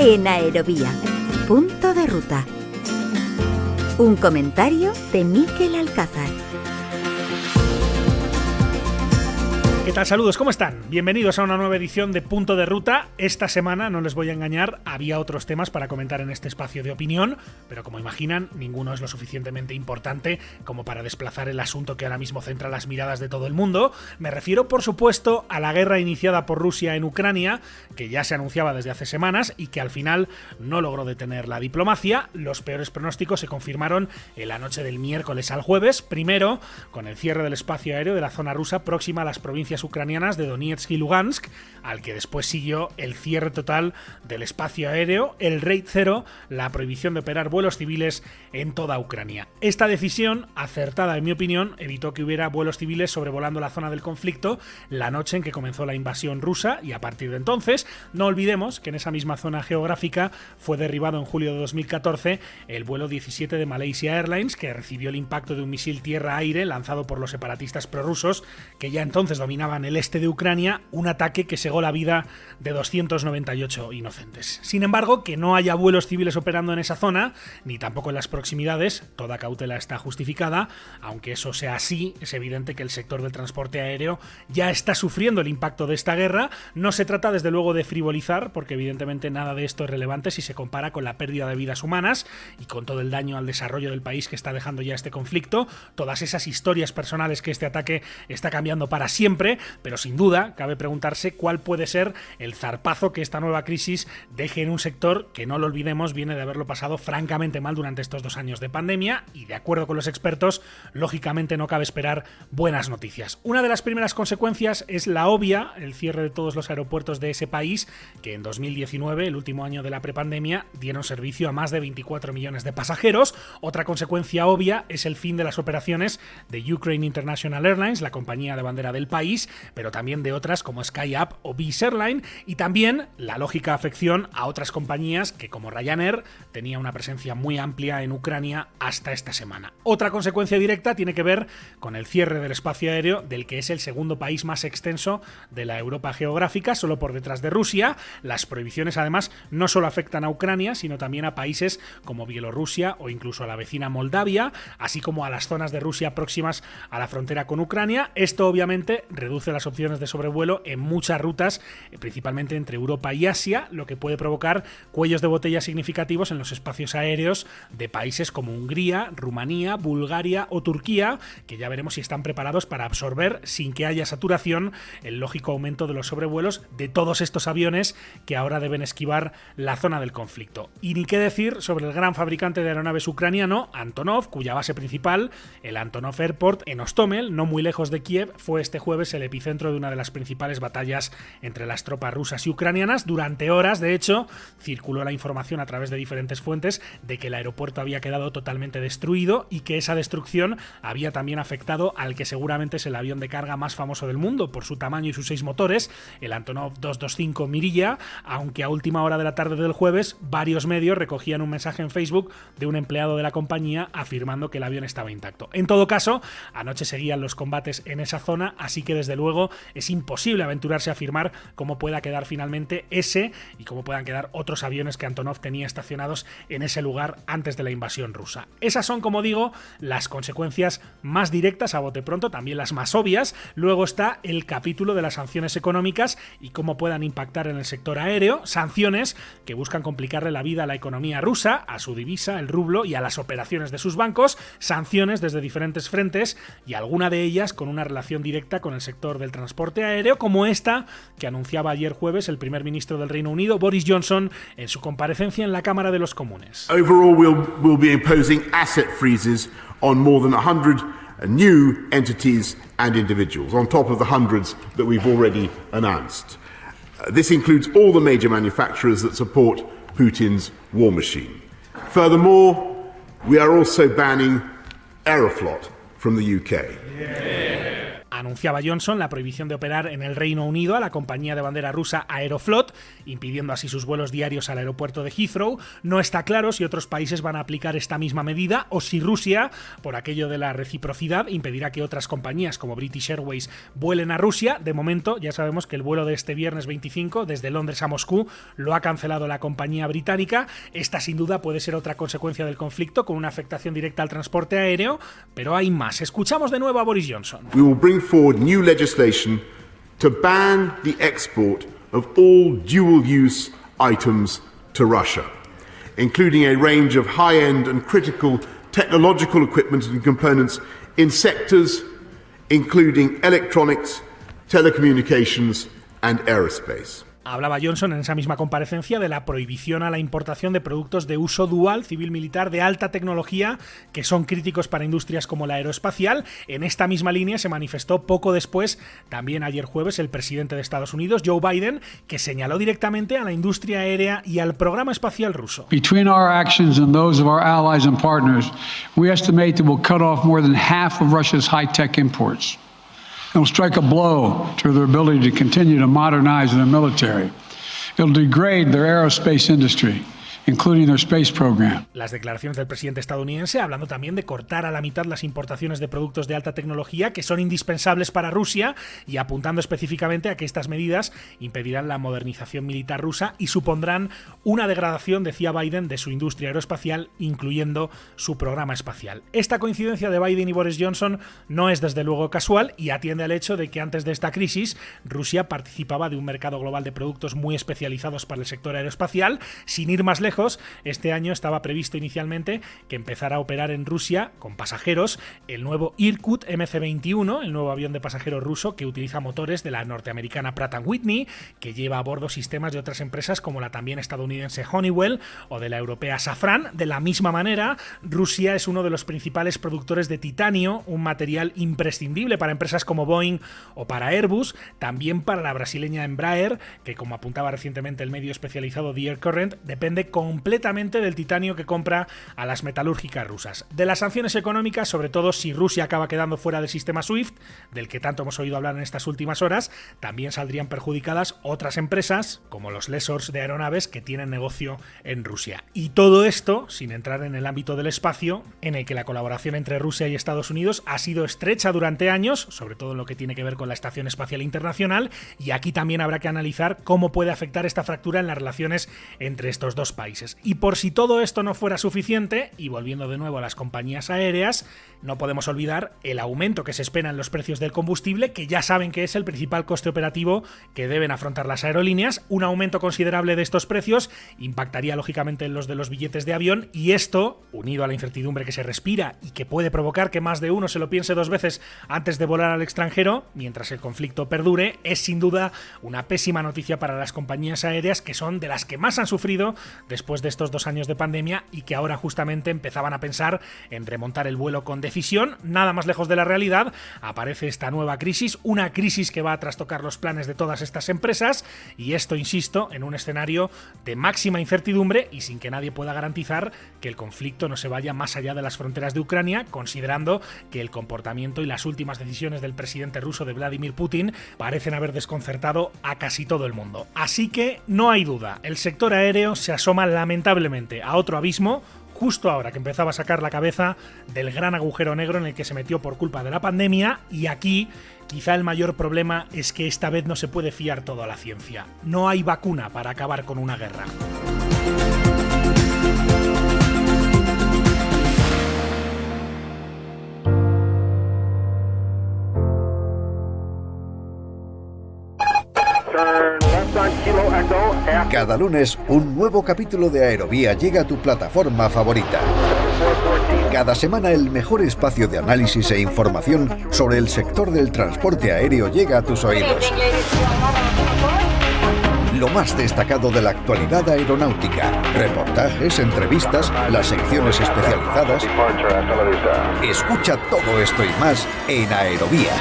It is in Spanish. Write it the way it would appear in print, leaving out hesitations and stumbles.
en Aerovía. Punto de ruta. Un comentario de Mikel Alcázar. ¿Qué tal? Saludos, ¿cómo están? Bienvenidos a una nueva edición de Punto de Ruta. Esta semana, no les voy a engañar, había otros temas para comentar en este espacio de opinión, pero como imaginan, ninguno es lo suficientemente importante como para desplazar el asunto que ahora mismo centra las miradas de todo el mundo. Me refiero, por supuesto, a la guerra iniciada por Rusia en Ucrania, que ya se anunciaba desde hace semanas y que al final no logró detener la diplomacia. Los peores pronósticos se confirmaron en la noche del miércoles al jueves, primero con el cierre del espacio aéreo de la zona rusa próxima a las provincias ucranianas de Donetsk y Lugansk, al que después siguió el cierre total del espacio aéreo, el Raid Zero, la prohibición de operar vuelos civiles en toda Ucrania. Esta decisión, acertada en mi opinión, evitó que hubiera vuelos civiles sobrevolando la zona del conflicto la noche en que comenzó la invasión rusa, y a partir de entonces, no olvidemos que en esa misma zona geográfica fue derribado en julio de 2014 el vuelo 17 de Malaysia Airlines, que recibió el impacto de un misil tierra-aire lanzado por los separatistas prorrusos que ya entonces dominaban el este de Ucrania, un ataque que cegó la vida de 298 inocentes. Sin embargo, que no haya vuelos civiles operando en esa zona, ni tampoco en las proximidades, toda cautela está justificada. Aunque eso sea así, es evidente que el sector del transporte aéreo ya está sufriendo el impacto de esta guerra. No se trata desde luego de frivolizar, porque evidentemente nada de esto es relevante si se compara con la pérdida de vidas humanas y con todo el daño al desarrollo del país que está dejando ya este conflicto, todas esas historias personales que este ataque está cambiando para siempre. Pero sin duda cabe preguntarse cuál puede ser el zarpazo que esta nueva crisis deje en un sector que, no lo olvidemos, viene de haberlo pasado francamente mal durante estos 2 años de pandemia, y de acuerdo con los expertos, lógicamente no cabe esperar buenas noticias. Una de las primeras consecuencias es la obvia, el cierre de todos los aeropuertos de ese país, que en 2019, el último año de la prepandemia, dieron servicio a más de 24 millones de pasajeros. Otra consecuencia obvia es el fin de las operaciones de Ukraine International Airlines, la compañía de bandera del país, pero también de otras como SkyUp o Wizz Airline, y también la lógica afección a otras compañías que, como Ryanair, tenía una presencia muy amplia en Ucrania hasta esta semana. Otra consecuencia directa tiene que ver con el cierre del espacio aéreo del que es el segundo país más extenso de la Europa geográfica, solo por detrás de Rusia. Las prohibiciones, además, no solo afectan a Ucrania, sino también a países como Bielorrusia o incluso a la vecina Moldavia, así como a las zonas de Rusia próximas a la frontera con Ucrania. Esto obviamente reduce las opciones de sobrevuelo en muchas rutas, principalmente entre Europa y Asia, lo que puede provocar cuellos de botella significativos en los espacios aéreos de países como Hungría, Rumanía, Bulgaria o Turquía, que ya veremos si están preparados para absorber, sin que haya saturación, el lógico aumento de los sobrevuelos de todos estos aviones que ahora deben esquivar la zona del conflicto. Y ni qué decir sobre el gran fabricante de aeronaves ucraniano, Antonov, cuya base principal, el Antonov Airport en Hostomel, no muy lejos de Kiev, fue este jueves el epicentro de una de las principales batallas entre las tropas rusas y ucranianas. Durante horas, de hecho, circuló la información a través de diferentes fuentes de que el aeropuerto había quedado totalmente destruido y que esa destrucción había también afectado al que seguramente es el avión de carga más famoso del mundo por su tamaño y sus 6 motores, el Antonov 225 Mirilla, aunque a última hora de la tarde del jueves varios medios recogían un mensaje en Facebook de un empleado de la compañía afirmando que el avión estaba intacto. En todo caso, anoche seguían los combates en esa zona, así que desde luego es imposible aventurarse a afirmar cómo pueda quedar finalmente ese y cómo puedan quedar otros aviones que Antonov tenía estacionados en ese lugar antes de la invasión rusa. Esas son, como digo, las consecuencias más directas a bote pronto, también las más obvias. Luego está el capítulo de las sanciones económicas y cómo puedan impactar en el sector aéreo, sanciones que buscan complicarle la vida a la economía rusa, a su divisa, el rublo, y a las operaciones de sus bancos, sanciones desde diferentes frentes y alguna de ellas con una relación directa con el sector del transporte aéreo, como esta que anunciaba ayer jueves el primer ministro del Reino Unido, Boris Johnson, en su comparecencia en la Cámara de los Comunes. Overall, we'll be imposing asset freezes on more than 100 new entities and individuals, on top of the hundreds that we've already announced. This includes all the major manufacturers that support Putin's war machine. Furthermore, we are also banning Aeroflot from the UK. Yeah. anunciaba Johnson la prohibición de operar en el Reino Unido a la compañía de bandera rusa Aeroflot, impidiendo así sus vuelos diarios al aeropuerto de Heathrow. No está claro si otros países van a aplicar esta misma medida o si Rusia, por aquello de la reciprocidad, impedirá que otras compañías como British Airways vuelen a Rusia. De momento, ya sabemos que el vuelo de este viernes 25 desde Londres a Moscú lo ha cancelado la compañía británica. Esta sin duda puede ser otra consecuencia del conflicto, con una afectación directa al transporte aéreo, pero hay más. Escuchamos de nuevo a Boris Johnson. We will bring forward new legislation to ban the export of all dual-use items to Russia, including a range of high-end and critical technological equipment and components in sectors including electronics, telecommunications and aerospace. Hablaba Johnson en esa misma comparecencia de la prohibición a la importación de productos de uso dual, civil-militar, de alta tecnología, que son críticos para industrias como la aeroespacial. En esta misma línea se manifestó poco después, también ayer jueves, el presidente de Estados Unidos, Joe Biden, que señaló directamente a la industria aérea y al programa espacial ruso. Between our actions and those of our allies and partners, we estimate that we'll cut off more than half of Russia's high-tech imports. It'll strike a blow to their ability to continue to modernize their military. It'll degrade their aerospace industry, including their space program. Las declaraciones del presidente estadounidense hablando también de cortar a la mitad las importaciones de productos de alta tecnología que son indispensables para Rusia, y apuntando específicamente a que estas medidas impedirán la modernización militar rusa y supondrán una degradación, decía Biden, de su industria aeroespacial, incluyendo su programa espacial. Esta coincidencia de Biden y Boris Johnson no es desde luego casual y atiende al hecho de que antes de esta crisis Rusia participaba de un mercado global de productos muy especializados para el sector aeroespacial. Sin ir más lejos, este año estaba previsto inicialmente que empezara a operar en Rusia con pasajeros el nuevo Irkut MC-21, el nuevo avión de pasajeros ruso que utiliza motores de la norteamericana Pratt & Whitney, que lleva a bordo sistemas de otras empresas como la también estadounidense Honeywell o de la europea Safran. De la misma manera, Rusia es uno de los principales productores de titanio, un material imprescindible para empresas como Boeing o para Airbus, también para la brasileña Embraer, que, como apuntaba recientemente el medio especializado The Air Current, depende completamente del titanio que compra a las metalúrgicas rusas. De las sanciones económicas, sobre todo si Rusia acaba quedando fuera del sistema SWIFT, del que tanto hemos oído hablar en estas últimas horas, también saldrían perjudicadas otras empresas, como los lessors de aeronaves que tienen negocio en Rusia. Y todo esto sin entrar en el ámbito del espacio, en el que la colaboración entre Rusia y Estados Unidos ha sido estrecha durante años, sobre todo en lo que tiene que ver con la Estación Espacial Internacional, y aquí también habrá que analizar cómo puede afectar esta fractura en las relaciones entre estos dos países. Y por si todo esto no fuera suficiente, y volviendo de nuevo a las compañías aéreas, no podemos olvidar el aumento que se espera en los precios del combustible, que ya saben que es el principal coste operativo que deben afrontar las aerolíneas. Un aumento considerable de estos precios impactaría lógicamente en los de los billetes de avión, y esto, unido a la incertidumbre que se respira y que puede provocar que más de uno se lo piense dos veces antes de volar al extranjero, mientras el conflicto perdure, es sin duda una pésima noticia para las compañías aéreas, que son de las que más han sufrido después de estos 2 años de pandemia y que ahora justamente empezaban a pensar en remontar el vuelo con decisión. Nada más lejos de la realidad, aparece esta nueva crisis, una crisis que va a trastocar los planes de todas estas empresas, y esto, insisto, en un escenario de máxima incertidumbre y sin que nadie pueda garantizar que el conflicto no se vaya más allá de las fronteras de Ucrania, considerando que el comportamiento y las últimas decisiones del presidente ruso, de Vladimir Putin, parecen haber desconcertado a casi todo el mundo. Así que no hay duda, el sector aéreo se asoma lamentablemente a otro abismo, justo ahora que empezaba a sacar la cabeza del gran agujero negro en el que se metió por culpa de la pandemia, y aquí quizá el mayor problema es que esta vez no se puede fiar todo a la ciencia. No hay vacuna para acabar con una guerra. Cada lunes, un nuevo capítulo de Aerovía llega a tu plataforma favorita. Cada semana, el mejor espacio de análisis e información sobre el sector del transporte aéreo llega a tus oídos. Lo más destacado de la actualidad aeronáutica, reportajes, entrevistas, las secciones especializadas. Escucha todo esto y más en Aerovía.